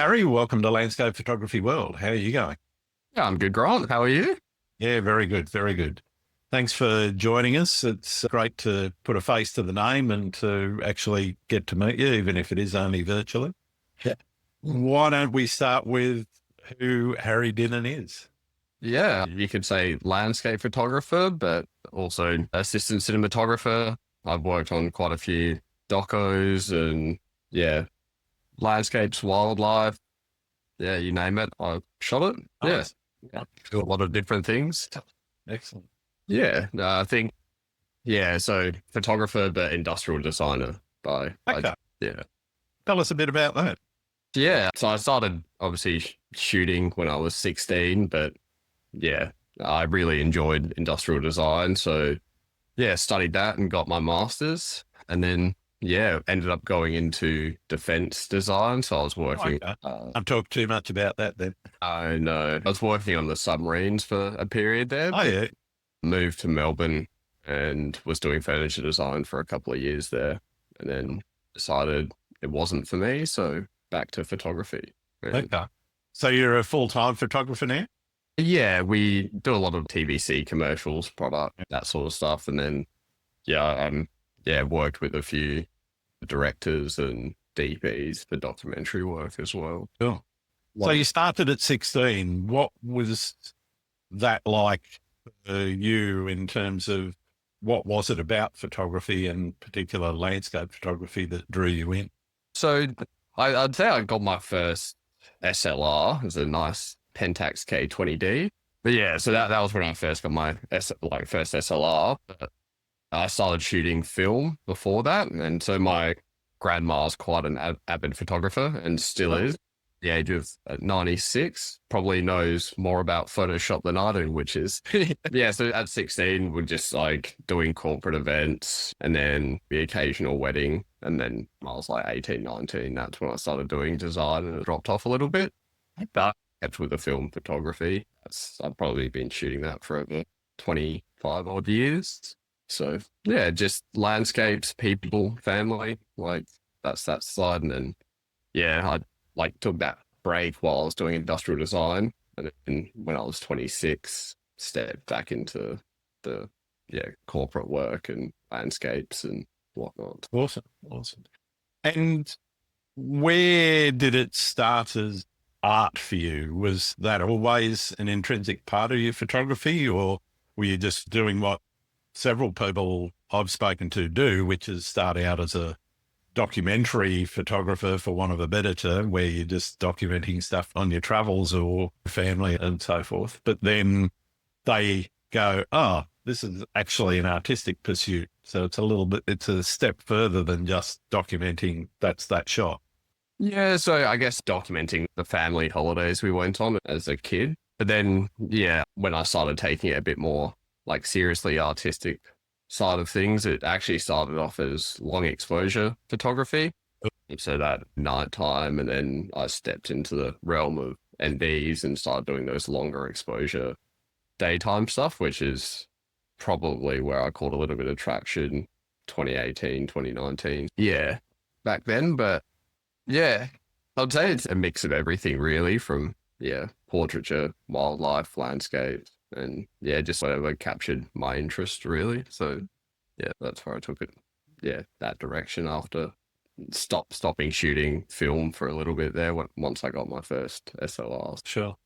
Harry, welcome to Landscape Photography World. How are you going? Yeah, I'm good, Grant. How are you? Yeah, very good, very good. Thanks for joining us. It's great to put a face to the name and to actually get to meet you, even if it is only virtually. Yeah. Why don't we start with who Harry Dinnen is? Yeah, you could say landscape photographer, but also assistant cinematographer. I've worked on quite a few docos and yeah, landscapes, wildlife. Yeah, you name it. I've shot it. Yeah, Nice. yeah. Do a lot of different things. Excellent. Yeah, I think, yeah, so photographer, but industrial designer Okay. yeah. Tell us a bit about that. Yeah, so I started obviously shooting when I was 16, but yeah, I really enjoyed industrial design. So yeah, studied that and got my master's. And then, yeah, ended up going into defense design. So I was working, Okay. I've talked too much about that then. I know, I was working on the submarines for a period there, Oh, but yeah. moved to Melbourne and was doing furniture design for a couple of years there. And then decided it wasn't for me. So back to photography. And Okay. So you're a full-time photographer now? yeah, we do a lot of TVC commercials, product, that sort of stuff. And then, yeah, worked with a few directors and DPs for documentary work as well. Sure. So What? you started at 16. What was that like for you in terms of what was it about photography and particular landscape photography that drew you in? So I'd say I got my first SLR. It was a nice Pentax K20D. But yeah, so that was when I first got my first SLR. But I started shooting film before that, and so my grandma's quite an avid photographer and still Oh, is. The age of 96, probably knows more about Photoshop than I do, which is yeah. So at 16, we're just like doing corporate events and then the occasional wedding, and then I was like 18, 19. That's when I started doing design, and it dropped off a little bit. But kept with the film photography. I've probably been shooting that for over 25 odd years. So yeah, just landscapes, people, family, like that's that side. And then yeah, I like took that break while I was doing industrial design. And then when I was 26, stepped back into the corporate work and landscapes and whatnot. awesome. Awesome. And where did it start as art for you? Was that always an intrinsic part of your photography, or were you just doing what several people I've spoken to do, which is start out as a documentary photographer, for want of a better term, where you're just documenting stuff on your travels or family and so forth. But then they go, oh, this is actually an artistic pursuit. So it's a step further than just documenting that's that shot. Yeah, so I guess documenting the family holidays we went on as a kid. But then, yeah, when I started taking it a bit more like seriously artistic side of things, it actually started off as long exposure photography. So that nighttime, and then I stepped into the realm of NVs and started doing those longer exposure daytime stuff, which is probably where I caught a little bit of traction 2018, 2019. Yeah, back then. But yeah, I'd say it's a mix of everything really from, yeah, portraiture, wildlife, landscape, and yeah, just whatever captured my interest really. So yeah, that's where I took it. Yeah, that direction after stopping shooting film for a little bit there once I got my first SLRs. Sure.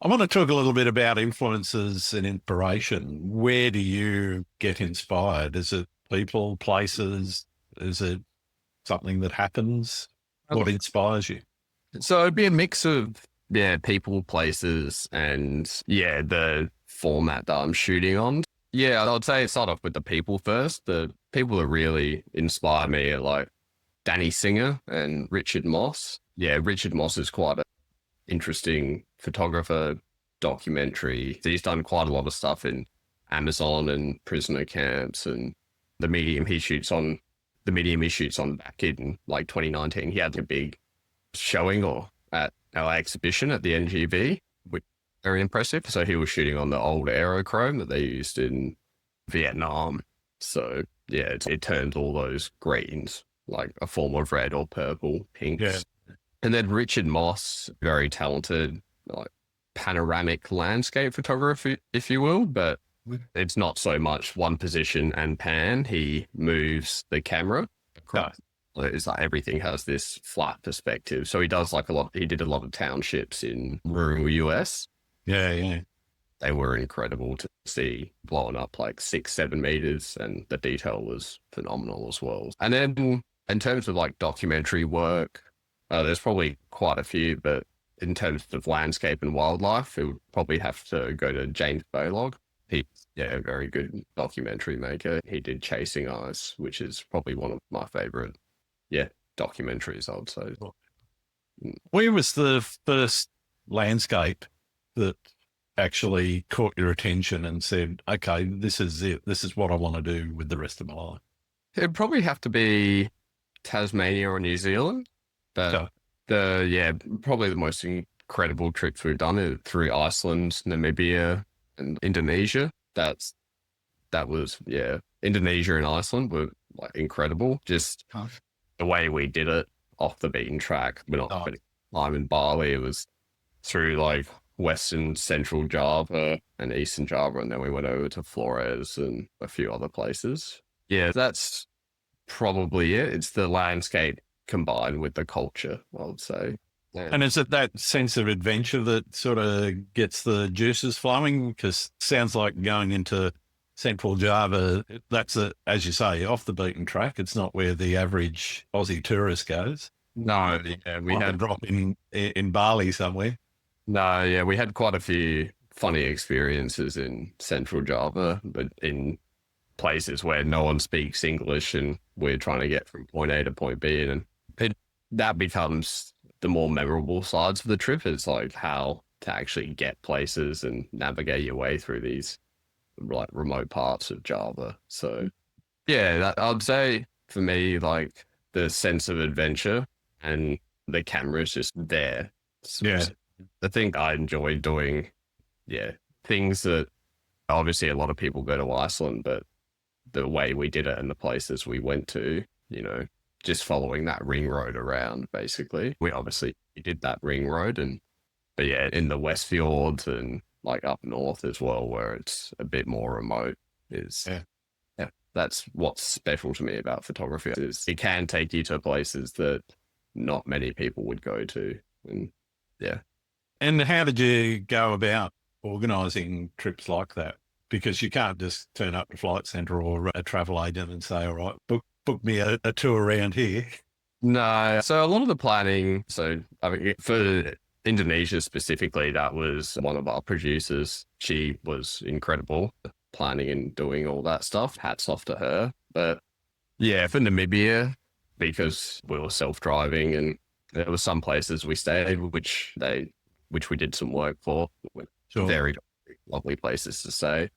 I want to talk a little bit about influences and inspiration. Where do you get inspired? Is it people, places? Is it something that happens? What inspires you? So it'd be a mix of, yeah, people, places, and yeah, the format that I'm shooting on. Yeah, I'd say start off with the people first. The people that really inspire me are like Danny Singer and Richard Moss. Yeah, Richard Moss is quite an interesting photographer, documentary. He's done quite a lot of stuff in Amazon and prisoner camps, and the medium he shoots on, the medium he shoots on back in like 2019. He had a big showing or at our exhibition at the NGV, which was very impressive. So he was shooting on the old aerochrome that they used in Vietnam. So yeah, it turned all those greens like a form of red or purple, Yeah. pinks. And then Richard Moss, very talented, like panoramic landscape photographer, if you will, but it's not so much one position and pan. He moves the camera No. across. It's like everything has this flat perspective. So he does like he did a lot of townships in rural US. Yeah, yeah. They were incredible to see, blowing up like 6, 7 meters, and the detail was phenomenal as well. And then in terms of like documentary work, there's probably quite a few, but in terms of landscape and wildlife, it would probably have to go to James Baylog. He's a very good documentary maker. He did Chasing Ice, which is probably one of my favorite, documentaries, I would say. Where was the first landscape that actually caught your attention and said, okay, this is it. This is what I want to do with the rest of my life? It'd probably have to be Tasmania or New Zealand. But probably the most incredible trips we've done are through Iceland, Namibia, and Indonesia. Indonesia and Iceland were like incredible. Just the way we did it off the beaten track. We're not spending time in Bali. It was through like Western Central Java and Eastern Java, and then we went over to Flores and a few other places. Yeah, that's probably it. It's the landscape combined with the culture, I would say. Yeah. And is it that sense of adventure that sort of gets the juices flowing? Because it sounds like going into Central Java, that's, as you say, off the beaten track. It's not where the average Aussie tourist goes. No, we had a drop in Bali somewhere. No, yeah, we had quite a few funny experiences in Central Java, but in places where no one speaks English and we're trying to get from point A to point B, and that becomes the more memorable sides of the trip. It's like how to actually get places and navigate your way through these like remote parts of Java. So yeah, I'd say for me, like the sense of adventure and the camera is just there. Yeah. I think I enjoy doing, things that obviously a lot of people go to Iceland, but the way we did it and the places we went to, just following that ring road around, basically. We obviously did that ring road, but in the West Fjords and like up north as well, where it's a bit more remote, that's what's special to me about photography. Is it can take you to places that not many people would go to, and yeah. And how did you go about organising trips like that? Because you can't just turn up to Flight Centre or a travel agent and say, all right, book me a tour around here. No. So a lot of the planning, I mean, for Indonesia specifically, that was one of our producers. She was incredible planning and doing all that stuff. Hats off to her. But yeah, for Namibia, because we were self-driving and there were some places we stayed, which we did some work for. Sure. Very lovely places to stay.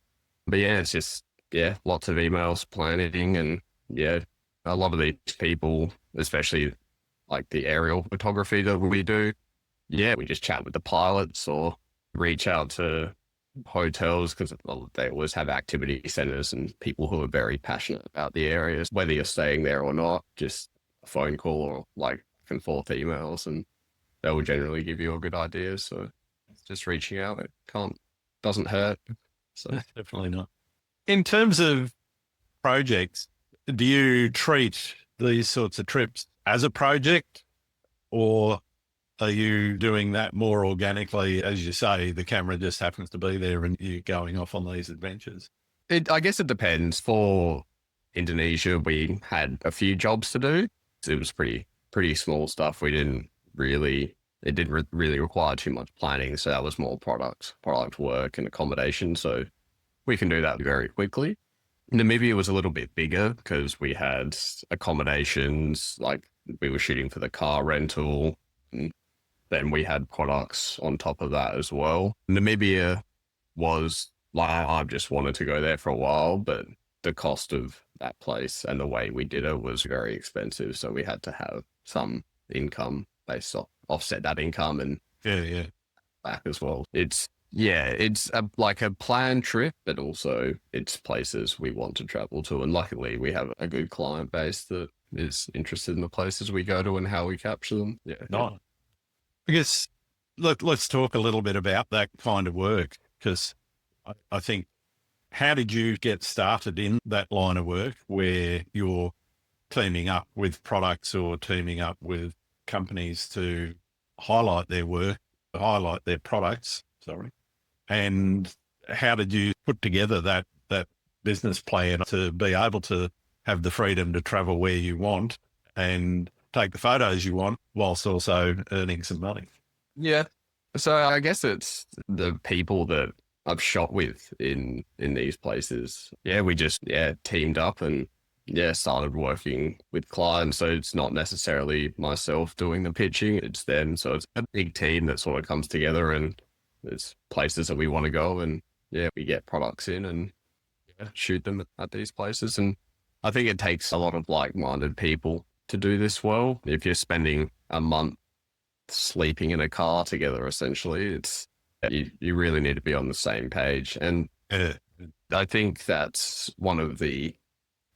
But yeah, it's just, lots of emails, planning, and a lot of these people, especially like the aerial photography that we do, we just chat with the pilots or reach out to hotels because they always have activity centers and people who are very passionate about the areas, whether you're staying there or not, just a phone call or like back and forth emails, and they will generally give you a good idea. So just reaching out, it doesn't hurt. So Definitely not. In terms of projects, do you treat these sorts of trips as a project, or are you doing that more organically? As you say, the camera just happens to be there and you're going off on these adventures. I guess it depends. For Indonesia, we had a few jobs to do. It was pretty small stuff. It didn't really require too much planning. So that was more product work and accommodation. So we can do that very quickly. Namibia was a little bit bigger because we had accommodations, like we were shooting for the car rental, and then we had products on top of that as well. Namibia was like, I just wanted to go there for a while, but the cost of that place and the way we did it was very expensive. So we had to have some income based off, offset that income and back as well. It's like a planned trip, but also it's places we want to travel to. And luckily we have a good client base that is interested in the places we go to and how we capture them. Yeah. No. I guess let's talk a little bit about that kind of work because I think how did you get started in that line of work where you're teaming up with products or teaming up with companies to highlight their work, highlight their products, sorry. And how did you put together that business plan to be able to have the freedom to travel where you want and take the photos you want whilst also earning some money? Yeah. So I guess it's the people that I've shot with in these places. Yeah, we just teamed up and started working with clients. So it's not necessarily myself doing the pitching, it's them. So it's a big team that sort of comes together and there's places that we want to go and we get products in and shoot them at these places. And I think it takes a lot of like-minded people to do this well. If you're spending a month sleeping in a car together, essentially, it's you really need to be on the same page. And I think that's one of the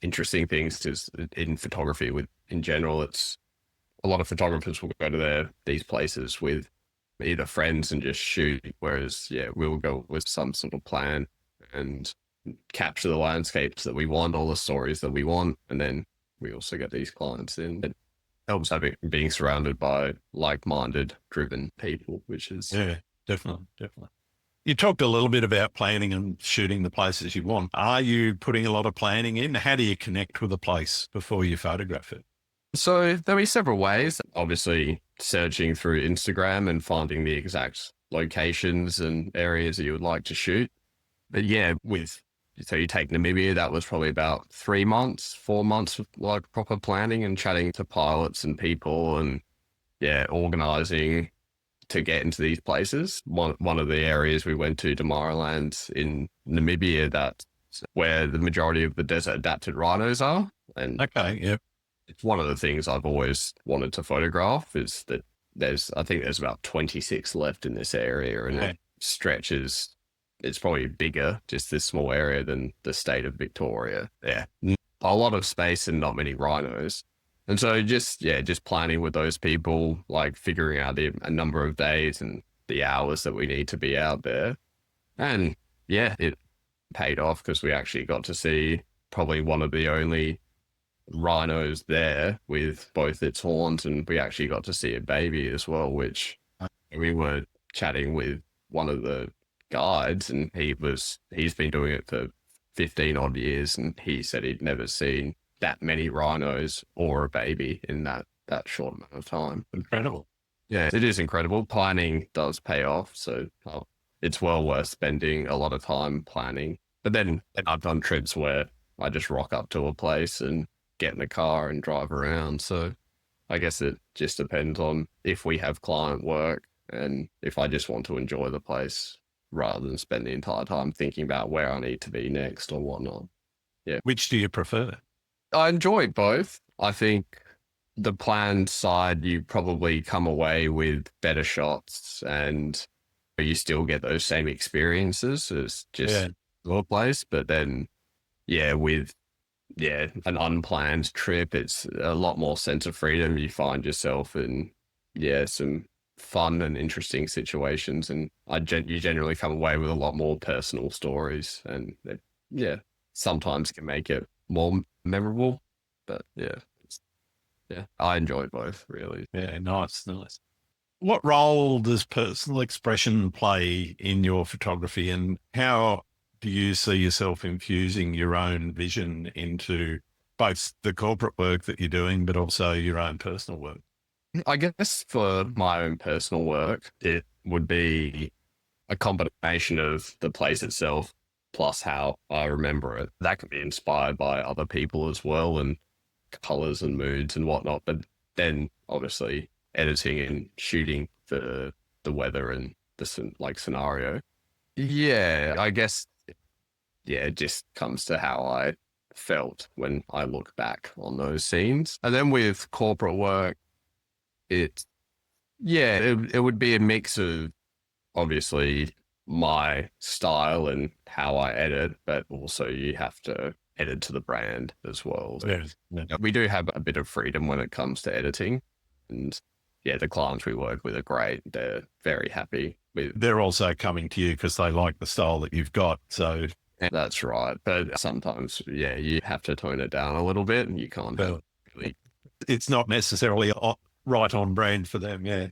interesting things is in photography with in general, it's a lot of photographers will go to these places with either friends and just shoot, whereas we'll go with some sort of plan and capture the landscapes that we want, all the stories that we want, and then we also get these clients in. It helps being surrounded by like-minded, driven people, which is definitely. You talked a little bit about planning and shooting the places you want. Are you putting a lot of planning in? How do you connect with a place before you photograph it? So there'll be several ways. Obviously, searching through Instagram and finding the exact locations and areas that you would like to shoot. But so you take Namibia, that was probably about 3 months, 4 months of like proper planning and chatting to pilots and people and organizing to get into these places. One of the areas we went to, Damaraland in Namibia, that's where the majority of the desert adapted rhinos are. And it's one of the things I've always wanted to photograph is that I think there's about 26 left in this area and it stretches. It's probably bigger, just this small area, than the state of Victoria. Yeah. A lot of space and not many rhinos. And so just planning with those people, like figuring out a number of days and the hours that we need to be out there. And it paid off because we actually got to see probably one of the only rhinos there with both its horns, and we actually got to see a baby as well, which we were chatting with one of the guides and he's been doing it for 15 odd years and he said he'd never seen that many rhinos or a baby in that short amount of time. Incredible. Yeah, it is incredible. Planning does pay off, so it's well worth spending a lot of time planning. But then I've done trips where I just rock up to a place and get in the car and drive around. So I guess it just depends on if we have client work and if I just want to enjoy the place rather than spend the entire time thinking about where I need to be next or whatnot. Yeah. Which do you prefer? I enjoy both. I think the planned side, you probably come away with better shots and you still get those same experiences as just your place. But then, with an unplanned trip, it's a lot more sense of freedom. You find yourself in, some fun and interesting situations. And you generally come away with a lot more personal stories and sometimes can make it more memorable. But I enjoy both, really. Yeah, nice. What role does personal expression play in your photography and how do you see yourself infusing your own vision into both the corporate work that you're doing, but also your own personal work? I guess for my own personal work, it would be a combination of the place itself plus how I remember it. That can be inspired by other people as well and colors and moods and whatnot. But then obviously editing and shooting for the weather and the scenario. Yeah, I guess, it just comes to how I felt when I look back on those scenes. And then with corporate work, it would be a mix of obviously my style and how I edit, but also you have to edit to the brand as well. Yeah. We do have a bit of freedom when it comes to editing, and yeah, the clients we work with are great. They're very happy with. They're also coming to you because they like the style that you've got. So That's right. But sometimes, yeah, you have to tone it down a little bit and you can't have well, really. it's not necessarily right on brand for them. Yeah.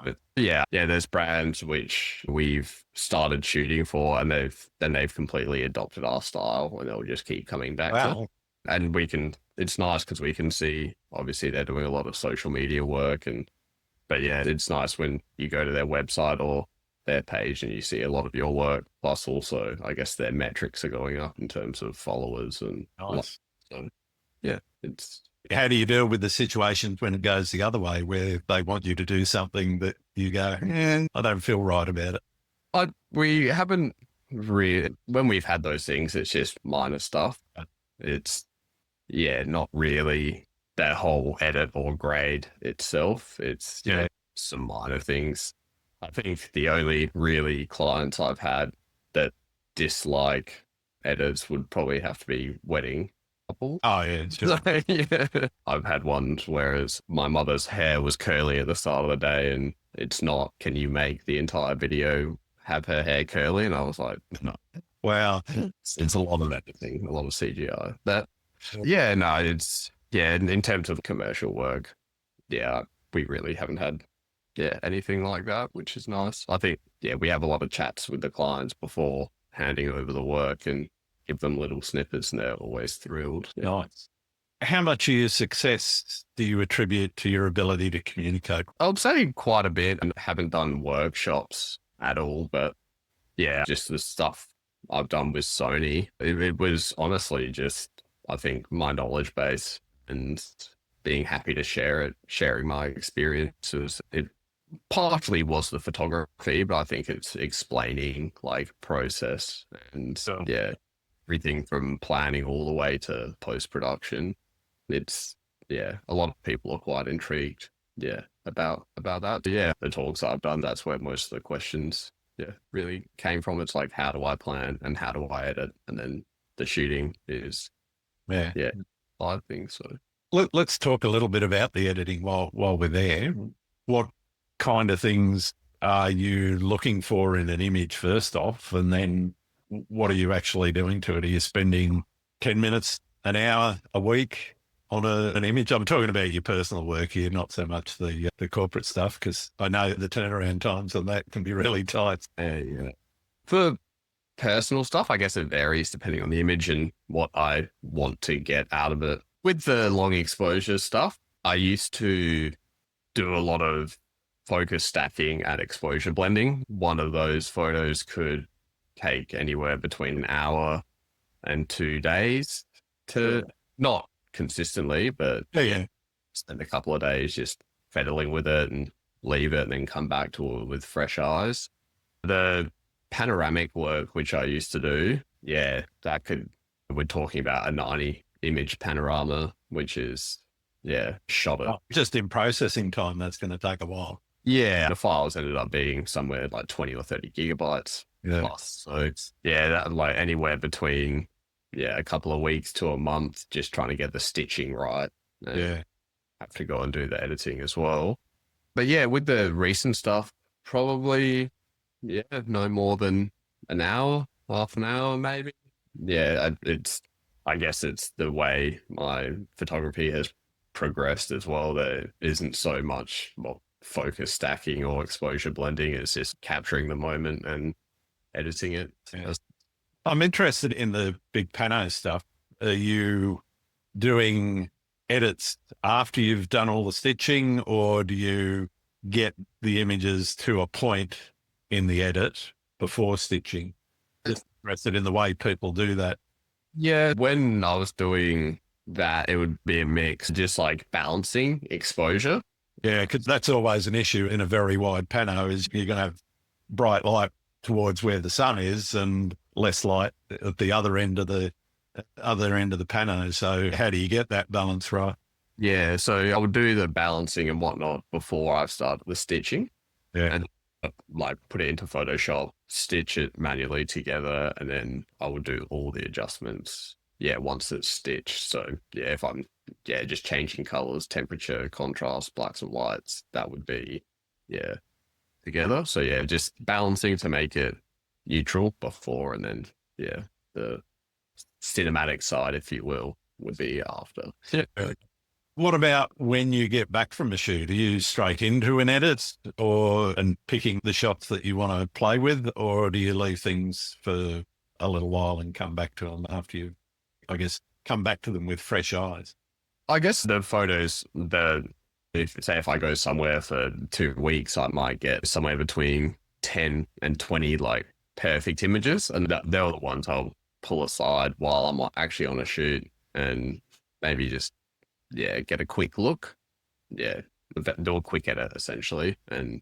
But yeah, there's brands which we've started shooting for and they've completely adopted our style and they'll just keep coming back to it. Wow. And it's nice because we can see, obviously, they're doing a lot of social media work. But yeah, it's nice when you go to their website or their page and you see a lot of your work. Plus, also, I guess their metrics are going up in terms of followers and Nice. so, yeah, it's. How do you deal with the situations when it goes the other way, where they want you to do something that you go, I don't feel right about it? We haven't really, when we've had those things, it's just minor stuff. It's, yeah, not really that whole edit or grade itself. It's some minor things. I think the only really clients I've had that dislike edits would probably have to be wedding couples. Oh, yeah. Sure. Yeah. I've had ones whereas my mother's hair was curly at the start of the day and it's not, can you make the entire video have her hair curly? And I was like, no. Wow. It's a lot of editing, a lot of CGI. Yeah, no, in terms of commercial work, yeah, we really haven't had, anything like that, which is nice. I think, we have a lot of chats with the clients before handing over the work and give them little snippets and they're always thrilled. Yeah. Nice. How much of your success do you attribute to your ability to communicate? I would say quite a bit and haven't done workshops at all, but yeah, just the stuff I've done with Sony, it was honestly just, I think, my knowledge base and being happy to share it, sharing my experiences. It partially was the photography, but I think it's explaining like process and everything from planning all the way to post-production. It's, a lot of people are quite intrigued, about that. But yeah, the talks I've done, that's where most of the questions really came from. It's like, how do I plan and how do I edit? And then the shooting is, live things. So Let's talk a little bit about the editing while we're there. What kind of things are you looking for in an image first off? And then what are you actually doing to it? Are you spending 10 minutes, an hour, a week on an image? I'm talking about your personal work here, not so much the corporate stuff, because I know the turnaround times on that can be really tight. For personal stuff, I guess it varies depending on the image and what I want to get out of it. With the long exposure stuff, I used to do a lot of focus stacking and exposure blending. One of those photos could take anywhere between an hour and 2 days to not consistently, but spend a couple of days just fiddling with it and leave it and then come back to it with fresh eyes. The panoramic work, which I used to do, we're talking about a 90 image panorama, which is, shot at. Just in processing time, that's going to take a while. Yeah, the files ended up being somewhere like 20 or 30 gigabytes plus. So it's, that like anywhere between, a couple of weeks to a month, just trying to get the stitching right. And have to go and do the editing as well. But with the recent stuff, probably, no more than an hour, half an hour, maybe. I guess it's the way my photography has progressed as well. There isn't so much focus stacking or exposure blending. It's just capturing the moment and editing it. I'm interested in the big pano stuff. Are you doing edits after you've done all the stitching, or do you get the images to a point in the edit before stitching? Just interested in the way people do that. Yeah, when I was doing that, it would be a mix, just like balancing exposure. Yeah, because that's always an issue in a very wide pano, is you're going to have bright light towards where the sun is and less light at the other end of the pano. So how do you get that balance right? Yeah, so I would do the balancing and whatnot before I started the stitching. Yeah. And like put it into Photoshop, stitch it manually together, and then I would do all the adjustments once it's stitched. So if I'm yeah, just changing colors, temperature, contrast, blacks and whites, that would be, yeah, together. So yeah, just balancing to make it neutral before, and then yeah, the cinematic side, if you will, would be after. Yeah. What about when you get back from a shoot? Are you straight into an edit or and picking the shots that you want to play with, or do you leave things for a little while and come back to them after you, I guess, come back to them with fresh eyes? I guess the photos, if I go somewhere for 2 weeks, I might get somewhere between 10 and 20 like perfect images. And they're the ones I'll pull aside while I'm actually on a shoot and maybe just, yeah, get a quick look. Yeah, do a quick edit essentially and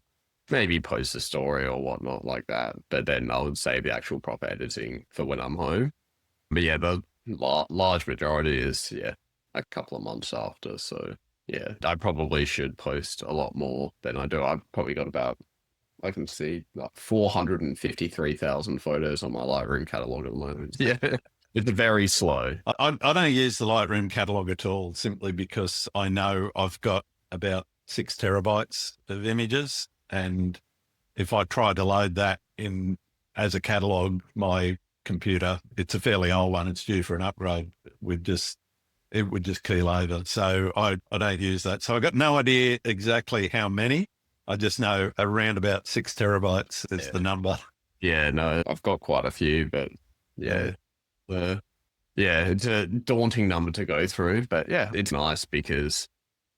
maybe post a story or whatnot like that. But then I would save the actual proper editing for when I'm home. But yeah, the large majority is, yeah, a couple of months after. So yeah, I probably should post a lot more than I do. I've probably got about, I can see like 453,000 photos on my Lightroom catalog at the moment. Yeah, it's very slow. I don't use the Lightroom catalog at all, simply because I know I've got about 6 terabytes of images. And if I try to load that in as a catalog, my computer, it's a fairly old one, it's due for an upgrade, it would just keel over. So I don't use that. So I got no idea exactly how many. I just know around about 6 terabytes is the number. Yeah, no, I've got quite a few, but yeah, yeah, it's a daunting number to go through. But yeah, it's nice because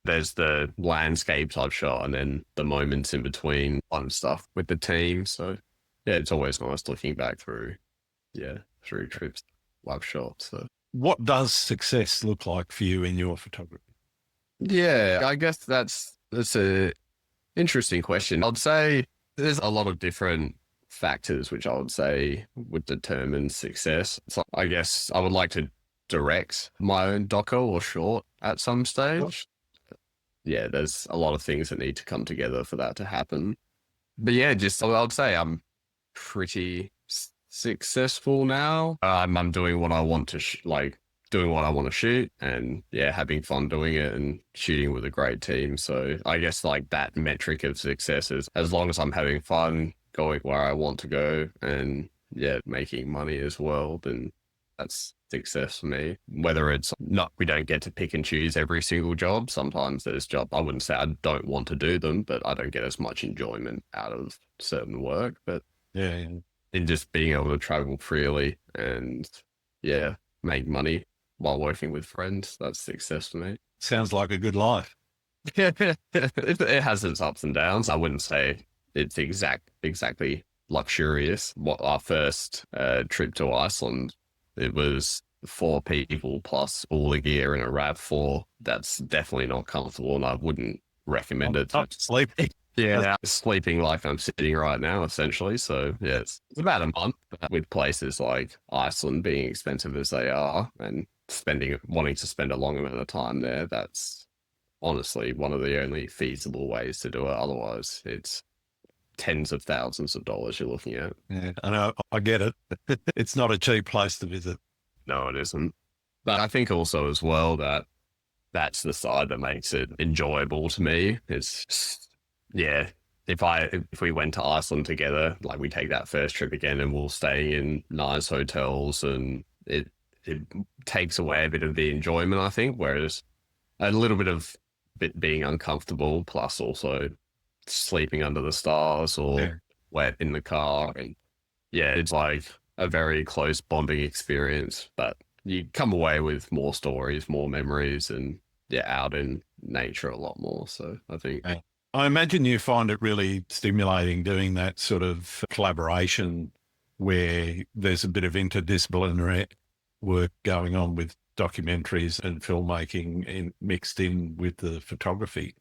there's the landscapes I've shot and then the moments in between fun stuff with the team. So yeah, it's always nice looking back through, yeah, through trips I've shot. So What does success look like for you in your photography? yeah, I guess that's a interesting question. I'd say there's a lot of different factors which I would say would determine success. So I guess I would like to direct my own doco or short at some stage. Yeah, there's a lot of things that need to come together for that to happen. But yeah, just I would say I'm pretty successful now. I'm doing what I want to doing what I want to shoot, and yeah, having fun doing it and shooting with a great team. So I guess like that metric of success is as long as I'm having fun, going where I want to go, and yeah, making money as well, then that's success for me. Whether it's not, we don't get to pick and choose every single job. Sometimes there's jobs, I wouldn't say I don't want to do them, but I don't get as much enjoyment out of certain work. But Yeah. in just being able to travel freely and yeah, make money while working with friends, that's success for me. Sounds like a good life. It has its ups and downs. I wouldn't say it's exactly luxurious. What our first trip to Iceland, it was 4 people plus all the gear in a RAV4. That's definitely not comfortable, and I wouldn't recommend it. Sleep. Yeah, sleeping like I'm sitting right now, essentially. So yeah, it's about a month. With places like Iceland being expensive as they are, and wanting to spend a long amount of time there, that's honestly one of the only feasible ways to do it. Otherwise, it's tens of thousands of dollars you're looking at. Yeah, I know. I get it. It's not a cheap place to visit. No, it isn't. But I think also as well that that's the side that makes it enjoyable to me. It's yeah. If we went to Iceland together, like we take that first trip again and we'll stay in nice hotels, and it takes away a bit of the enjoyment, I think. Whereas a little bit of being uncomfortable, plus also sleeping under the stars or wet in the car, and yeah, it's like a very close bonding experience. But you come away with more stories, more memories, and yeah, out in nature a lot more. So I think. I imagine you find it really stimulating doing that sort of collaboration where there's a bit of interdisciplinary work going on with documentaries and filmmaking mixed in with the photography.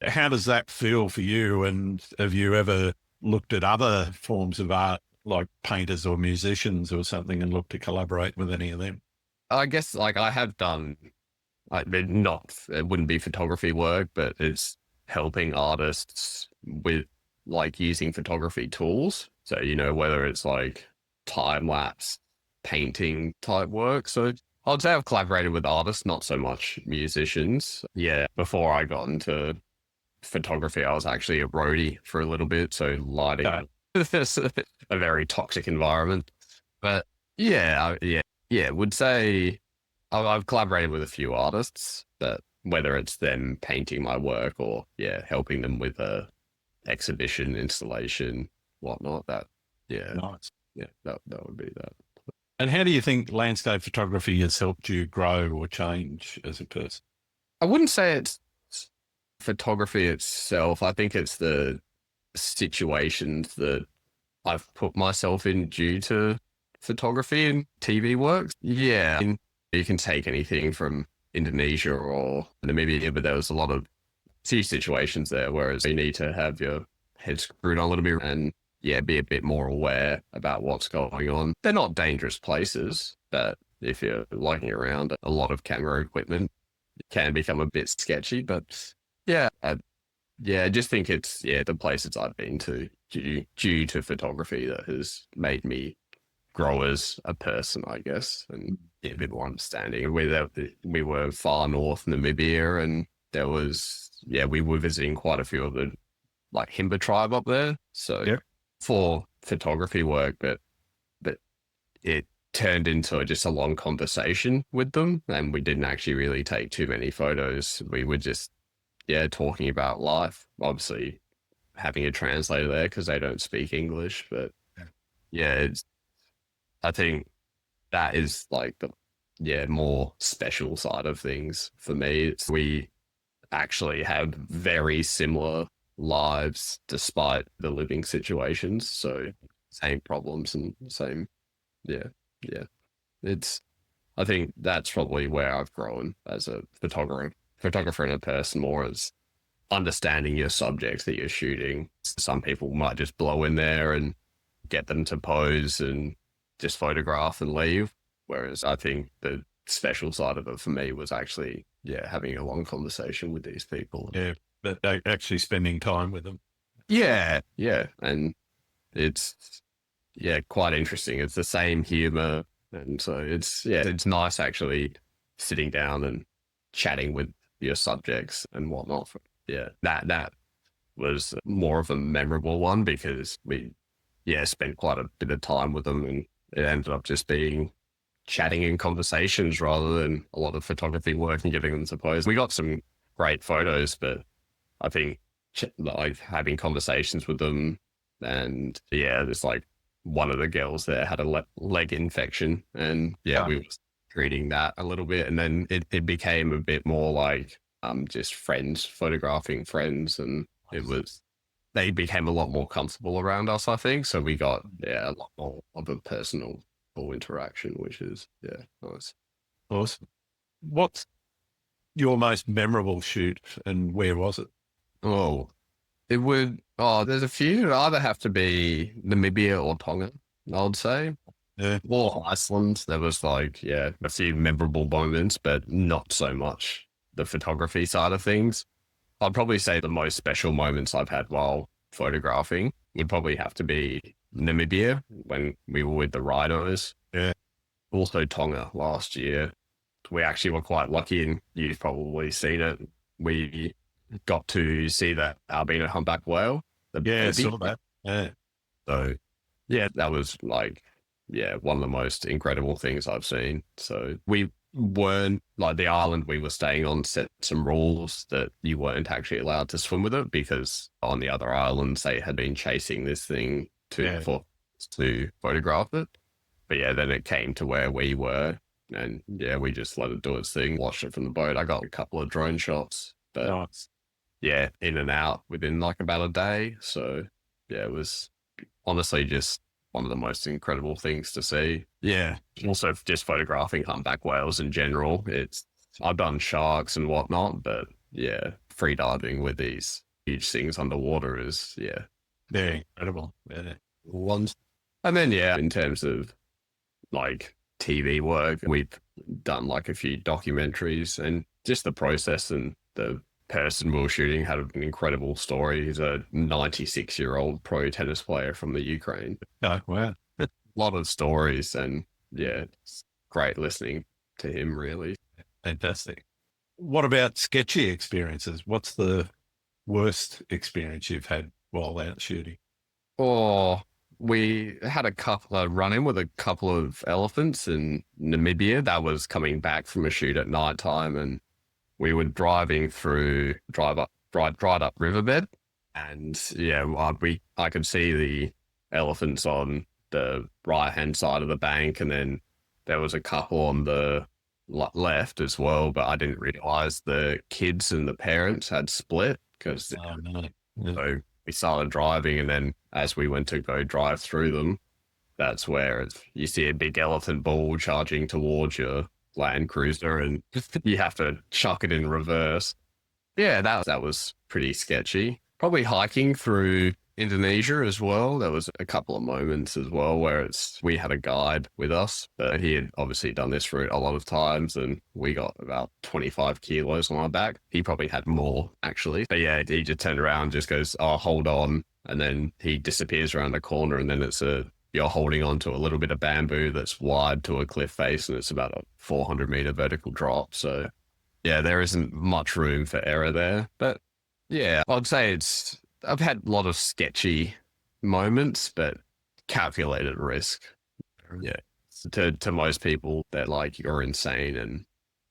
How does that feel for you? And have you ever looked at other forms of art like painters or musicians or something and looked to collaborate with any of them? I guess like I have done, it wouldn't be photography work, but it's helping artists with like using photography tools. So, whether it's like time lapse painting type work. So I'd say I've collaborated with artists, not so much musicians. Yeah, before I got into photography, I was actually a roadie for a little bit, so lighting a very toxic environment. But yeah, would say I've collaborated with a few artists, but whether it's them painting my work or yeah, helping them with a exhibition, installation, whatnot, that yeah, Nice. that would be that. And how do you think landscape photography has helped you grow or change as a person? I wouldn't say it's photography itself. I think it's the situations that I've put myself in due to photography and TV work. Yeah, you can take anything from Indonesia or Namibia, but there was a lot of few situations there, whereas you need to have your head screwed on a little bit and yeah, be a bit more aware about what's going on. They're not dangerous places, but if you're lugging around a lot of camera equipment, it can become a bit sketchy. But yeah, I just think it's the places I've been to due to photography that has made me grow as a person, I guess, and a bit more understanding. We were far north Namibia, and there was we were visiting quite a few of the like Himba tribe up there. So Yep. for photography work, but it turned into just a long conversation with them, and we didn't actually really take too many photos. We were just talking about life. Obviously, having a translator there because they don't speak English, but it's I think that is like the more special side of things for me. It's we actually have very similar lives despite the living situations. So same problems and same yeah. It's I think that's probably where I've grown as a photographer and a person more as understanding your subjects that you're shooting. Some people might just blow in there and get them to pose and just photograph and leave. Whereas I think the special side of it for me was actually, having a long conversation with these people. Yeah, but actually spending time with them. Yeah. And it's, quite interesting. It's the same humor. And so it's nice actually sitting down and chatting with your subjects and whatnot. That was more of a memorable one because we, spent quite a bit of time with them, and it ended up just being chatting and conversations rather than a lot of photography work and getting them to pose. We got some great photos, but I think like having conversations with them and it's like one of the girls there had a leg infection and we were treating that a little bit. And then it became a bit more like just friends photographing friends, and they became a lot more comfortable around us, I think. So we got a lot more of a personal interaction, which is nice. Awesome. What's your most memorable shoot and where was it? There's a few. It'd either have to be Namibia or Tonga, I would say. Yeah. Or Iceland. There was like, a few memorable moments, but not so much the photography side of things. I'd probably say the most special moments I've had while photographing would probably have to be Namibia when we were with the rhinos. Yeah. Also Tonga last year. We actually were quite lucky, and you've probably seen it. We got to see that albino humpback whale. I saw that. Yeah. So, that was like, one of the most incredible things I've seen. So we weren't like the island we were staying on set some rules that you weren't actually allowed to swim with it because on the other islands they had been chasing this thing to photograph it. But then it came to where we were, and we just let it do its thing, watched it from the boat. I got a couple of drone shots, but Nice. in and out within like about a day. So it was honestly just one of the most incredible things to see. Yeah. Also just photographing humpback whales in general. I've done sharks and whatnot, but free diving with these huge things underwater is They're incredible. Yeah. ones. And then in terms of like TV work, we've done like a few documentaries, and just the process and the person we were shooting had an incredible story. He's a 96-year-old pro tennis player from the Ukraine. Oh, wow. A lot of stories, and it's great listening to him, really. Fantastic. What about sketchy experiences? What's the worst experience you've had while out shooting? Or we had a run in with a couple of elephants in Namibia. That was coming back from a shoot at night time, and we were driving through dried up riverbed, and yeah, I could see the elephants on the right hand side of the bank, and then there was a couple on the left as well. But I didn't realize the kids and the parents had split because Oh, no. Yeah. so we started driving, and then as we went to go drive through them, that's where you see a big elephant bull charging towards your Land Cruiser, and you have to chuck it in reverse. Yeah, that was pretty sketchy. Probably hiking through Indonesia as well. There was a couple of moments as well where we had a guide with us, but he had obviously done this route a lot of times, and we got about 25 kilos on our back. He probably had more actually, but yeah, he just turned around, and just goes, "Oh, hold on," and then he disappears around the corner, and then you're holding on to a little bit of bamboo that's wide to a cliff face, and it's about a 400-meter vertical drop. So yeah, there isn't much room for error there. But yeah, I'd say I've had a lot of sketchy moments, but calculated risk. Yeah. To most people, they're like, "You're insane." And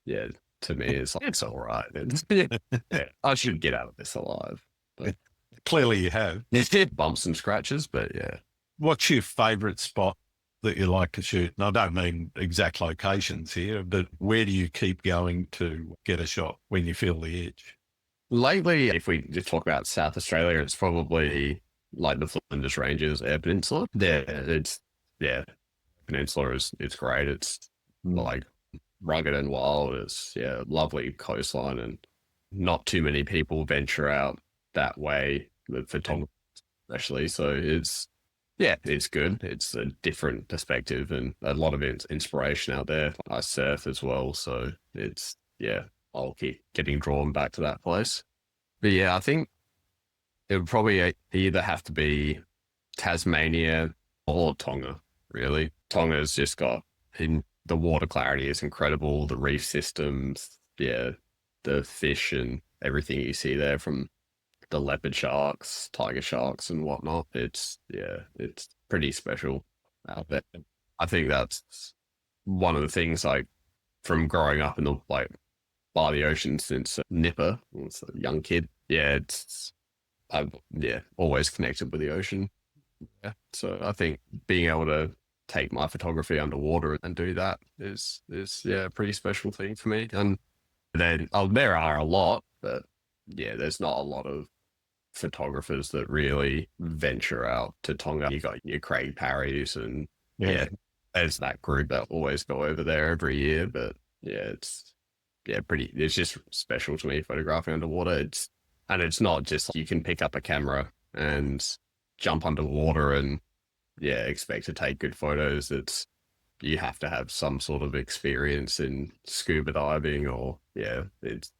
yeah, to me, it's like, it's all right. Yeah, I should get out of this alive. But Clearly you have. bumps and scratches, but yeah. What's your favourite spot that you like to shoot? And I don't mean exact locations here, but where do you keep going to get a shot when you feel the itch? Lately, if we just talk about South Australia, it's probably like the Flinders Ranges, Eyre Peninsula. Yeah, Peninsula it's great. It's like rugged and wild. It's lovely coastline, and not too many people venture out that way for Tonga, especially. So it's good. It's a different perspective and a lot of inspiration out there. I surf as well, so I'll keep getting drawn back to that place. But yeah, I think it would probably either have to be Tasmania or Tonga, really. Tonga's just got, the water clarity is incredible, the reef systems, the fish and everything you see there, from the leopard sharks, tiger sharks and whatnot. It's pretty special out there. I think that's one of the things, like, from growing up in the, like, by the ocean since Nipper, was a young kid. Yeah, I've always connected with the ocean. Yeah. So I think being able to take my photography underwater and do that is a pretty special thing for me. And then there are a lot, but yeah, there's not a lot of photographers that really venture out to Tonga. You got your Craig Parrys, and there's that group that always go over there every year. But yeah, it's just special to me photographing underwater. It's not just you can pick up a camera and jump underwater and expect to take good photos. You have to have some sort of experience in scuba diving, or it's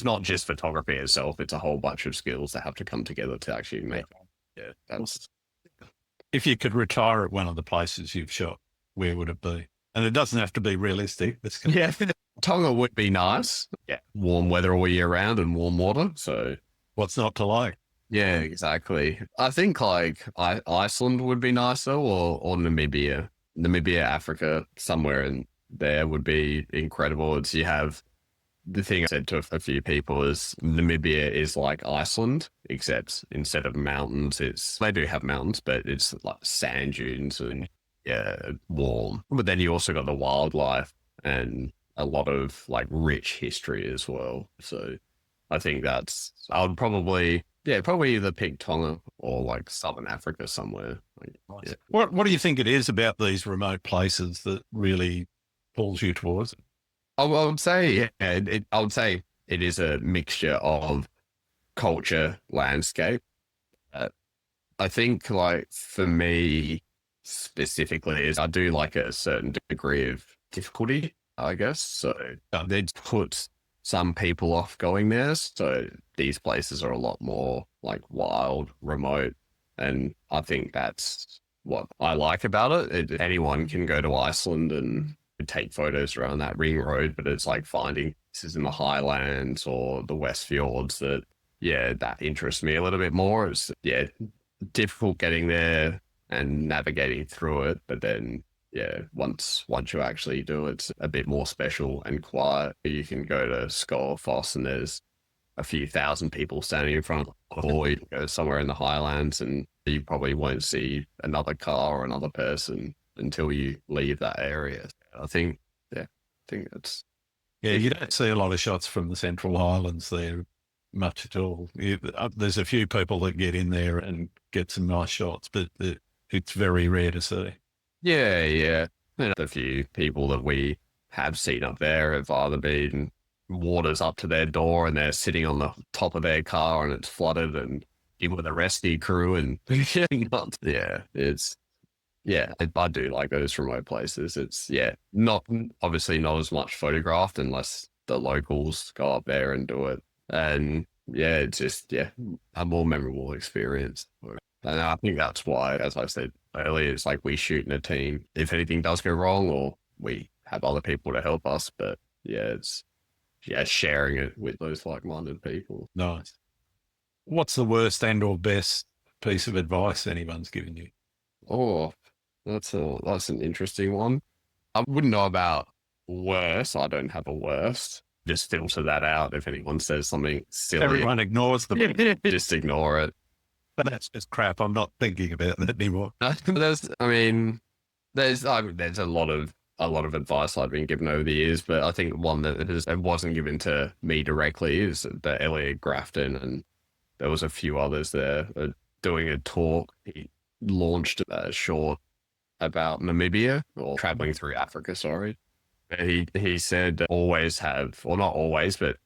not just photography itself. It's a whole bunch of skills that have to come together to actually make. Yeah, that's. If you could retire at one of the places you've shot, where would it be? And it doesn't have to be realistic. Yeah, Tonga would be nice. Yeah, warm weather all year round and warm water. So what's not to like? Yeah, exactly. I think like Iceland would be nicer, or Namibia. Namibia, Africa, somewhere in there would be incredible. You have the thing I said to a few people is Namibia is like Iceland, except instead of mountains, they do have mountains, but it's like sand dunes and warm. But then you also got the wildlife and a lot of like rich history as well. So I think I would probably either pick Tonga or like Southern Africa somewhere. Yeah. What do you think it is about these remote places that really pulls you towards it? I would say, I would say it is a mixture of culture, landscape. I think, like, for me specifically, is I do like a certain degree of difficulty, I guess. So they'd put some people off going there. So these places are a lot more like wild, remote. And I think that's what I like about it. Anyone can go to Iceland and take photos around that ring road, but it's like finding places in the highlands or the West Fjords that, yeah, that interests me a little bit more. It's, yeah, difficult getting there and navigating through it. But then, yeah, once you actually do it, it's a bit more special and quiet. You can go to Foss and there's a few thousand people standing in front of the hall. You can go somewhere in the highlands and you probably won't see another car or another person until you leave that area. I think, yeah, I think that's... Yeah, you don't see a lot of shots from the Central Highlands there much at all. There's a few people that get in there and get some nice shots, but it's very rare to see. Yeah, yeah. And a few people that we have seen up there have either been waters up to their door and they're sitting on the top of their car and it's flooded and in with a rescue crew and yeah, it's, yeah, I do like those remote places. It's, yeah, not obviously not as much photographed unless the locals go up there and do it. And yeah, it's just, yeah, a more memorable experience. And I think that's why, as I said earlier, it's like we shoot in a team if anything does go wrong, or we have other people to help us. But yeah, it's, yeah, sharing it with those like-minded people. Nice. What's the worst and or best piece of advice anyone's given you? Oh, that's an interesting one. I wouldn't know about worst. I don't have a worst. Just filter that out if anyone says something silly. Everyone ignores them. Just ignore it. But that's just crap. I'm not thinking about that anymore. There's a lot of advice I've been given over the years, but I think one that wasn't given to me directly is the Elliot Grafton, and there was a few others there doing a talk. He launched a short about Namibia, or traveling through Africa, sorry. He said always have, or not always, but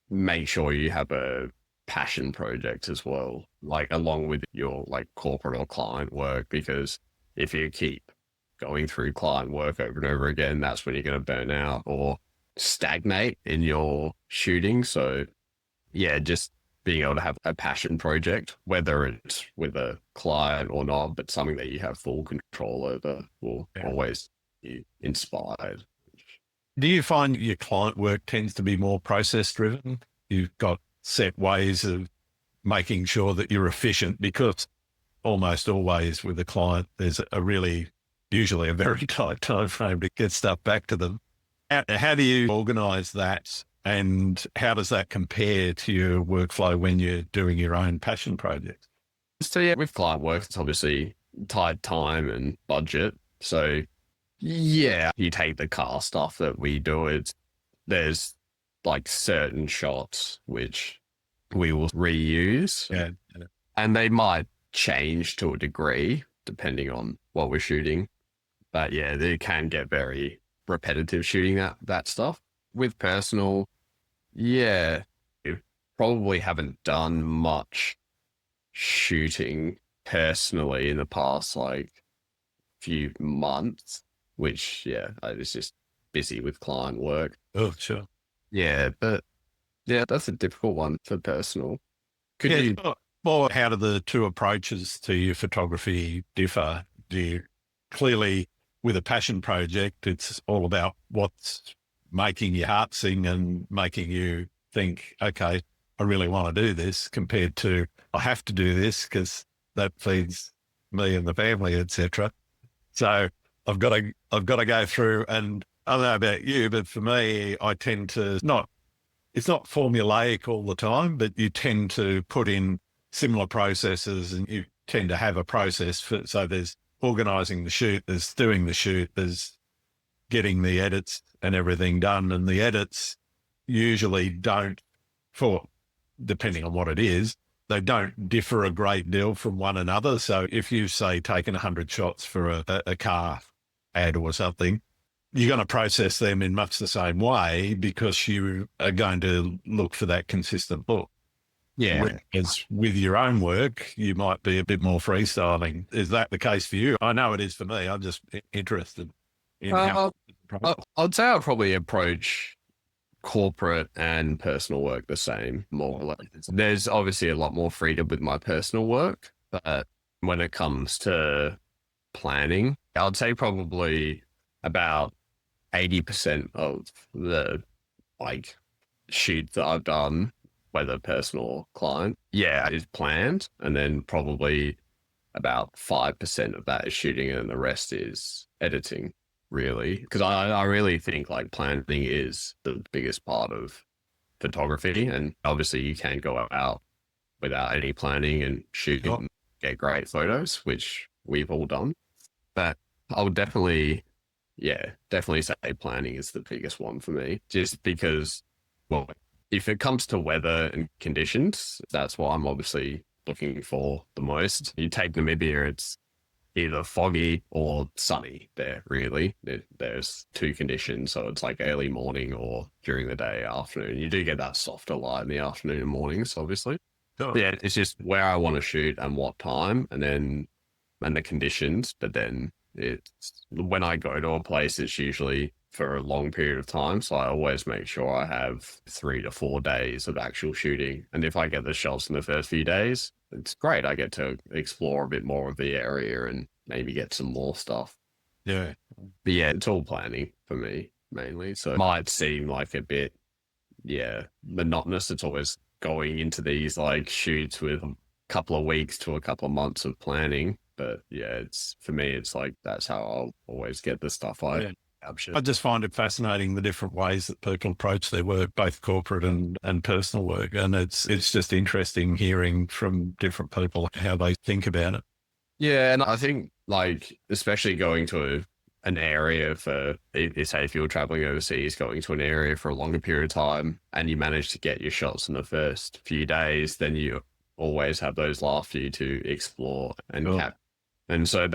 make sure you have a passion project as well, like along with your like corporate or client work, because if you keep going through client work over and over again, that's when you're going to burn out or stagnate in your shooting. So yeah, just being able to have a passion project, whether it's with a client or not, but something that you have full control over will always be inspired. Do you find your client work tends to be more process driven? You've got set ways of making sure that you're efficient, because almost always with a client, there's usually a very tight time frame to get stuff back to them. How do you organize that, and how does that compare to your workflow when you're doing your own passion projects? So yeah, with client work, it's obviously tight time and budget. So yeah, you take the car stuff that we do, there's like certain shots which we will reuse. Yeah. And they might change to a degree depending on what we're shooting. But yeah, they can get very repetitive shooting that stuff. With personal, yeah, we probably haven't done much shooting personally in the past like few months, which yeah, I was just busy with client work. Oh, sure. Yeah, but yeah, that's a difficult one for personal. Could you? Well, how do the two approaches to your photography differ? Do you clearly, with a passion project, it's all about what's making your heart sing and making you think, okay, I really want to do this, compared to I have to do this because that feeds me and the family, etc. So I've got to go through, and I don't know about you, but for me, I tend to it's not formulaic all the time, but you tend to put in similar processes, and you tend to have a process so there's organizing the shoot, there's doing the shoot, there's getting the edits and everything done. And the edits usually depending on what it is, they don't differ a great deal from one another. So if you've, say, taken 100 shots for a car ad or something, you're going to process them in much the same way, because you are going to look for that consistent look. Yeah. Whereas with your own work, you might be a bit more freestyling. Is that the case for you? I know it is for me. I'm just interested in how. I'd say I'll probably approach corporate and personal work the same, more or less. There's obviously a lot more freedom with my personal work, but when it comes to planning, I'd say probably about 80% of the like shoot that I've done, whether personal or client, yeah, is planned. And then probably about 5% of that is shooting and the rest is editing, really. Because I really think like planning is the biggest part of photography. And obviously you can go out without any planning and shoot Oh, and get great photos, which we've all done. But I would definitely, yeah, definitely say planning is the biggest one for me, just because, well, if it comes to weather and conditions, that's what I'm obviously looking for the most. You take Namibia, it's either foggy or sunny there, really. There's two conditions. So it's like early morning or during the day, afternoon. You do get that softer light in the afternoon and mornings, obviously. oh, Yeah, it's just where I want to shoot and what time, and the conditions. But then it's when I go to a place, it's usually for a long period of time. So I always make sure I have 3 to 4 days of actual shooting. And if I get the shots in the first few days, it's great. I get to explore a bit more of the area and maybe get some more stuff. yeah. But yeah, it's all planning for me mainly. So it might seem like a bit, yeah, monotonous. It's always going into these like shoots with a couple of weeks to a couple of months of planning. But yeah, it's for me, it's like that's how I'll always get the stuff I Yeah. capture. I just find it fascinating the different ways that people approach their work, both corporate and personal work. And it's just interesting hearing from different people how they think about it. Yeah, and I think like especially going to an area for say if you're traveling overseas, going to an area for a longer period of time, and you manage to get your shots in the first few days, then you always have those last few to explore and Oh, cap. And so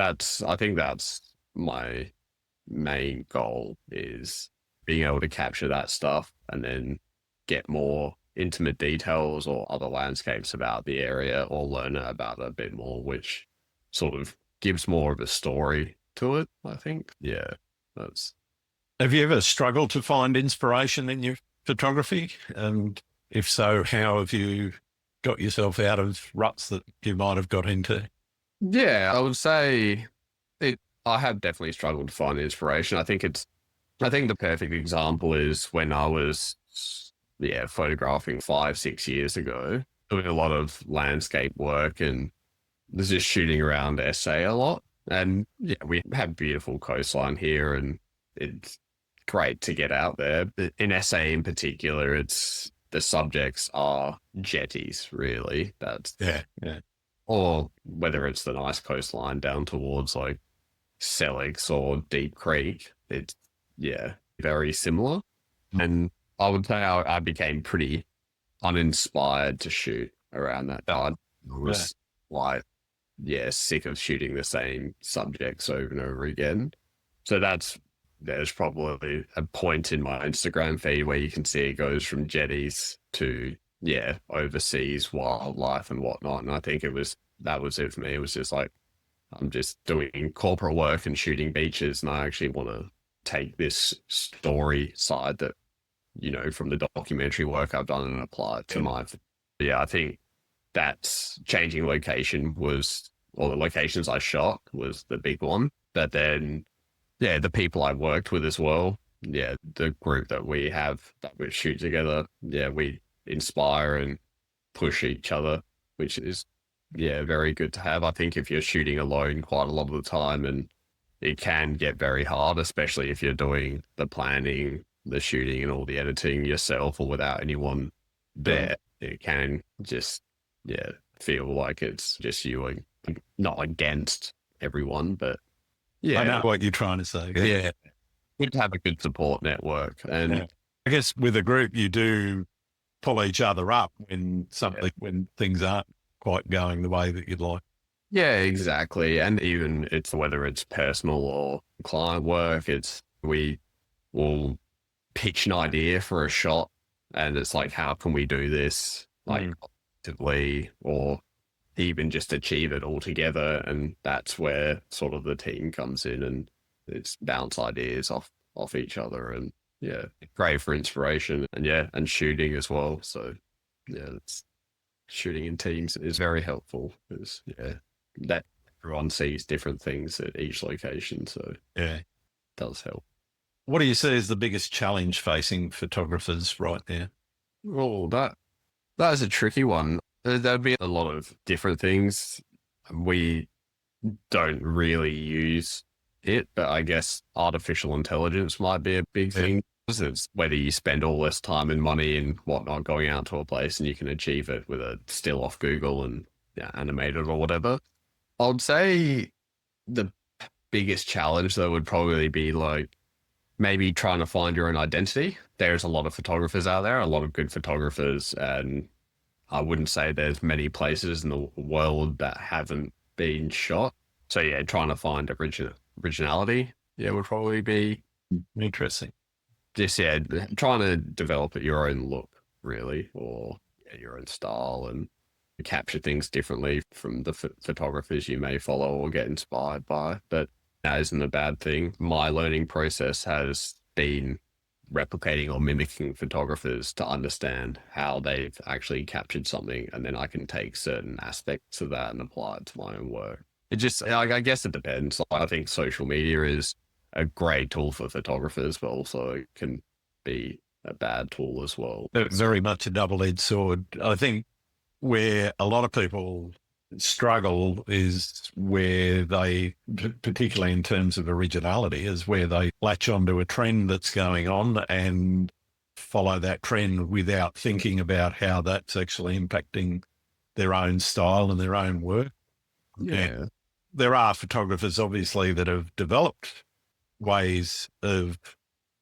I think that's my main goal is being able to capture that stuff and then get more intimate details or other landscapes about the area or learn about it a bit more, which sort of gives more of a story to it, I think. Yeah, that's have you ever struggled to find inspiration in your photography? And if so, how have you got yourself out of ruts that you might have got into? yeah, I would say it I have definitely struggled to find inspiration. I think the perfect example is when I was, yeah, photographing 5, 6 years ago, doing a lot of landscape work and was just shooting around SA a lot. And yeah, we have beautiful coastline here and it's great to get out there. But in SA in particular, it's the subjects are jetties, really. That's, Yeah, yeah, or whether it's the nice coastline down towards like Selix or Deep Creek, it's, yeah, very similar. And I would say I became pretty uninspired to shoot around that time. I yeah. was like, yeah, sick of shooting the same subjects over and over again. So there's probably a point in my Instagram feed where you can see it goes from jetties to, yeah, overseas wildlife and whatnot. And I think that was it for me. It was just like, I'm just doing corporate work and shooting beaches. And I actually want to take this story side that, from the documentary work I've done and apply it to Yeah. my, yeah, I think that's changing location or the locations I shot was the big one. But then, yeah, the people I worked with as well. Yeah, the group that we have that we shoot together. Yeah, we inspire and push each other, which is, yeah, very good to have. I think if you're shooting alone quite a lot of the time and it can get very hard, especially if you're doing the planning, the shooting and all the editing yourself or without anyone Yeah. there, it can just, yeah, feel like it's just you and not against everyone, but I know yeah, what you're trying to say. yeah, good to have a good support network. And Yeah. I guess with a group, you do pull each other up yeah, when things aren't quite going the way that you'd like. yeah, exactly. And even it's whether it's personal or client work, we will pitch an idea for a shot and it's like, how can we do this like Mm. actively or even just achieve it all together? And that's where sort of the team comes in and it's bounce ideas off each other and yeah, great for inspiration and yeah, and shooting as well. So yeah, it's shooting in teams is very helpful because yeah, that everyone sees different things at each location. So it Yeah. does help. What do you see as the biggest challenge facing photographers right now? Oh, that is a tricky one. There'd be a lot of different things. We don't really use it, but I guess artificial intelligence might be a big Yeah. thing. It's whether you spend all this time and money and whatnot going out to a place and you can achieve it with a still off Google and animate it or whatever. I would say the biggest challenge though would probably be like maybe trying to find your own identity. There's a lot of photographers out there, a lot of good photographers, and I wouldn't say there's many places in the world that haven't been shot. So yeah, trying to find originality, yeah, would probably be Interesting. just yeah, trying to develop your own look, really, or your own style and capture things differently from the photographers you may follow or get inspired by. But that isn't a bad thing. My learning process has been replicating or mimicking photographers to understand how they've actually captured something, and then I can take certain aspects of that and apply it to my own work. It just, I guess it depends. I think social media is a great tool for photographers, but also it can be a bad tool as well. Very much a double-edged sword. I think where a lot of people struggle is where they, particularly in terms of originality, is where they latch onto a trend that's going on and follow that trend without thinking about how that's actually impacting their own style and their own work. Yeah. And there are photographers, obviously, that have developed ways of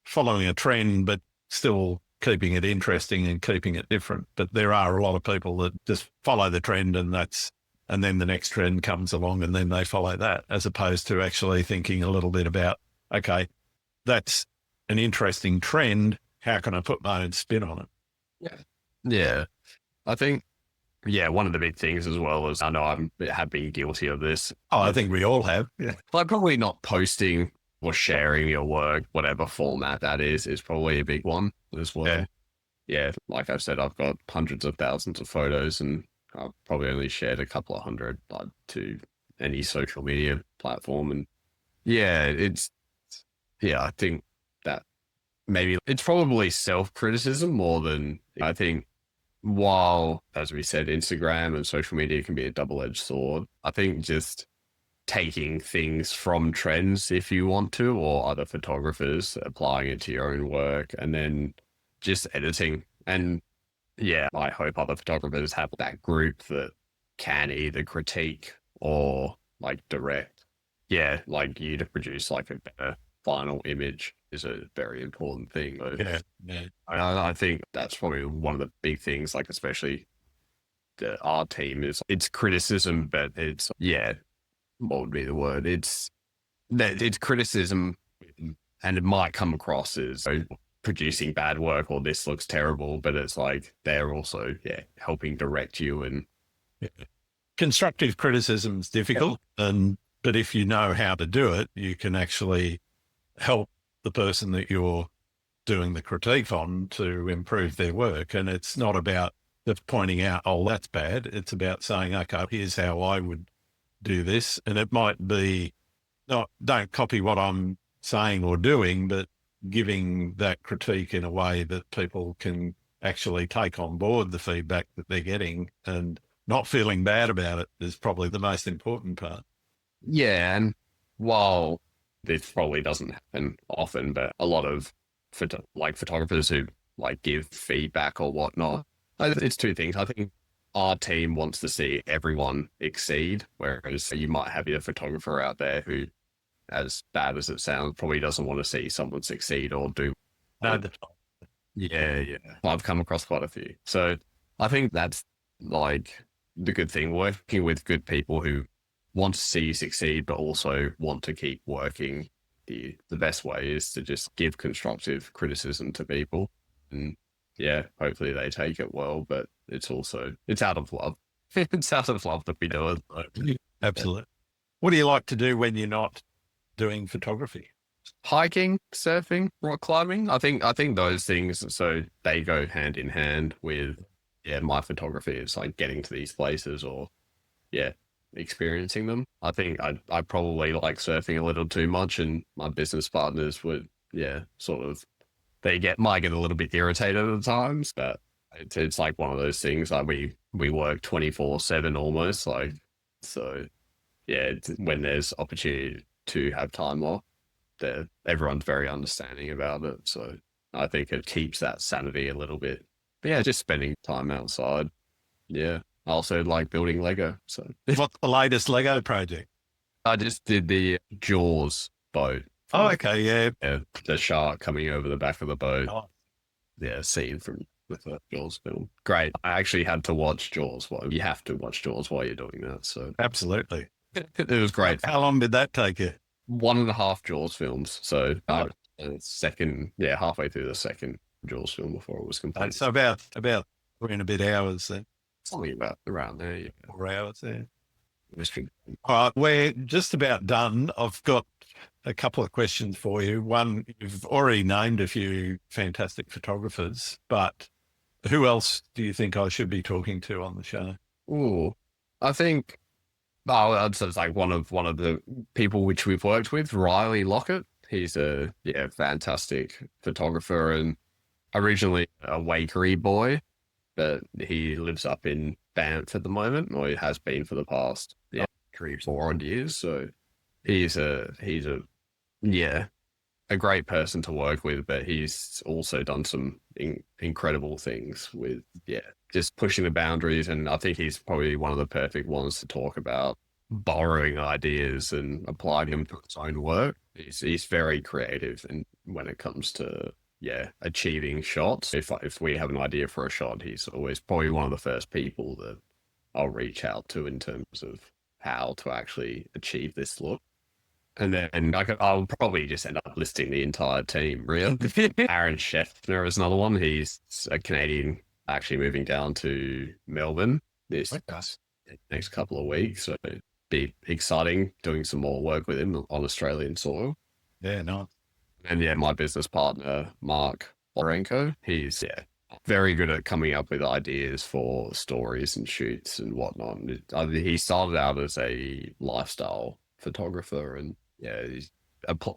following a trend, but still keeping it interesting and keeping it different. But there are a lot of people that just follow the trend and then the next trend comes along and then they follow that, as opposed to actually thinking a little bit about, okay, that's an interesting trend. How can I put my own spin on it? Yeah. Yeah. I think, yeah, one of the big things as well is I know I have been guilty of this. Oh, I think we all have. Yeah. Like probably not posting or sharing your work, whatever format that is probably a big one as well. Yeah. Yeah, like I said, I've got hundreds of thousands of photos and I've probably only shared a couple of hundred to any social media platform. And yeah, I think that maybe it's probably self-criticism more than I think. While, as we said, Instagram and social media can be a double-edged sword, I think just taking things from trends if you want to, or other photographers, applying it to your own work, and then just editing. And yeah, I hope other photographers have that group that can either critique or like direct. Yeah, like you to produce like a better final image is a very important thing. So Yeah. Yeah. I think that's probably one of the big things, like especially our team is it's criticism, but it's, yeah, what would be the word? It's criticism and it might come across as producing bad work or this looks terrible, but it's like they're also, yeah, helping direct you. And constructive criticism is difficult, but if you know how to do it, you can actually help the person that you're doing the critique on to improve their work. And it's not about just pointing out, oh, that's bad. It's about saying, okay, here's how I would do this. And it might be not, don't copy what I'm saying or doing, but giving that critique in a way that people can actually take on board the feedback that they're getting and not feeling bad about it is probably the most important part. yeah, and while this probably doesn't happen often, but a lot of photographers who like give feedback or whatnot, it's two things. I think our team wants to see everyone exceed, whereas you might have your photographer out there who, as bad as it sounds, probably doesn't want to see someone succeed or do. No, Yeah. I've come across quite a few. So I think that's like the good thing, working with good people who want to see you succeed, but also want to keep working. The best way is to just give constructive criticism to people. And yeah, hopefully they take it well, but it's out of love. It's out of love that we do it. absolutely. What do you like to do when you're not doing photography? Hiking, surfing, rock climbing. I think those things, so they go hand in hand with, yeah, my photography is like getting to these places or, yeah, experiencing them. I think I probably like surfing a little too much and my business partners would yeah, sort of, might get a little bit irritated at times, but it's like one of those things like we work 24/7 almost, like, so yeah, when there's opportunity to have time off, everyone's very understanding about it. So I think it keeps that sanity a little bit. But yeah, just spending time outside. Yeah. I also like building Lego. So What's the latest Lego project? I just did the Jaws boat. Oh, okay. Yeah. Yeah, the shark coming over the back of the boat. Oh, Yeah, scene from with the Jaws film. Great. I actually had to watch Jaws. You have to watch Jaws while you're doing that. So absolutely. it was great. How long did that take you? 1.5 Jaws films. So second, yeah, halfway through the second Jaws film before it was complete. So about 3 and a bit hours then. Something about around there. Yeah. 4 hours there. Mystery. All right, we're just about done. I've got a couple of questions for you. One, you've already named a few fantastic photographers, but who else do you think I should be talking to on the show? Ooh, I think, I'd say it's like one of the people which we've worked with, Riley Lockett. He's a fantastic photographer and originally a Wakery boy, but he lives up in Banff at the moment, or he has been for the past 3-4 odd years. So he's a great person to work with, but he's also done some incredible things with just pushing the boundaries. And I think he's probably one of the perfect ones to talk about borrowing ideas and applying them to his own work. He's very creative, and when it comes to achieving shots, if we have an idea for a shot, he's always probably one of the first people that I'll reach out to in terms of how to actually achieve this look. And then I'll probably just end up listing the entire team, really. Aaron Scheffner is another one. He's a Canadian, actually moving down to Melbourne this next couple of weeks. So it'd be exciting doing some more work with him on Australian soil. Yeah, nice. And my business partner, Mark Orenko, he's very good at coming up with ideas for stories and shoots and whatnot. He started out as a lifestyle photographer, and he's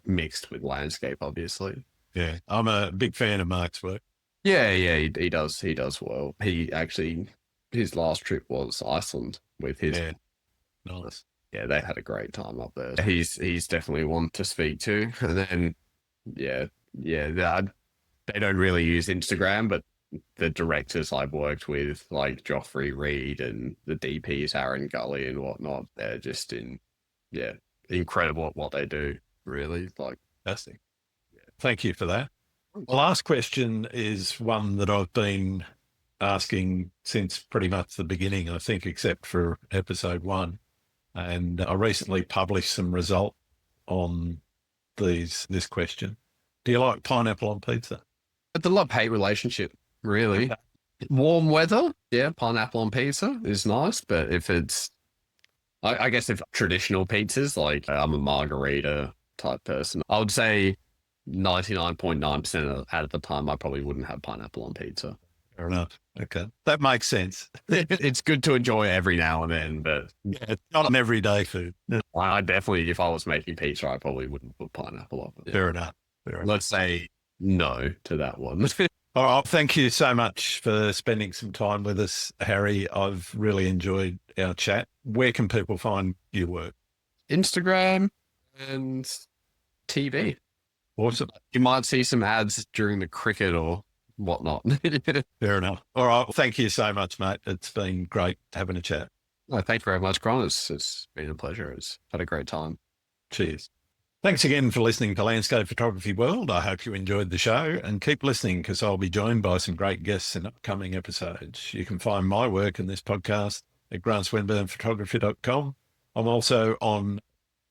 mixed with landscape, obviously. Yeah, I'm a big fan of Mark's work. Yeah, he does well. He actually, his last trip was Iceland with his. Yeah, nice. Yeah, they had a great time up there. He's definitely one to speak to. And then, they don't really use Instagram, but the directors I've worked with, like Joffrey Reed and the DPs, Aaron Gully and whatnot, they're just incredible at what they do, really. Like, fantastic. Thank you for that. The last question is one that I've been asking since pretty much the beginning, I think, except for episode 1. And I recently published some result on this question. Do you like pineapple on pizza? It's a love-hate relationship, really. Warm weather, pineapple on pizza is nice, but if it's, I guess if traditional pizzas, like I'm a margarita type person, I would say 99.9% out of the time, I probably wouldn't have pineapple on pizza. Fair enough. Okay. That makes sense. It's good to enjoy every now and then, but it's not an everyday food. I definitely, if I was making pizza, I probably wouldn't put pineapple on it. Fair enough. Let's say no to that one. All right. Thank you so much for spending some time with us, Harry. I've really enjoyed our chat. Where can people find your work? Instagram and TV. Awesome. You might see some ads during the cricket or whatnot. Fair enough. All right. Thank you so much, mate. It's been great having a chat. No, thank you very much, Gron. It's been a pleasure. It's had a great time. Cheers. Thanks again for listening to Landscape Photography World. I hope you enjoyed the show, and keep listening because I'll be joined by some great guests in upcoming episodes. You can find my work in this podcast at grantswinburnphotography.com. I'm also on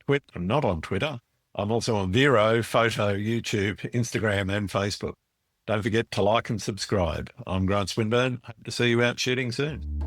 Twitter. I'm not on Twitter. I'm also on Vero, Photo, YouTube, Instagram, and Facebook. Don't forget to like and subscribe. I'm Grant Swinburne. Hope to see you out shooting soon.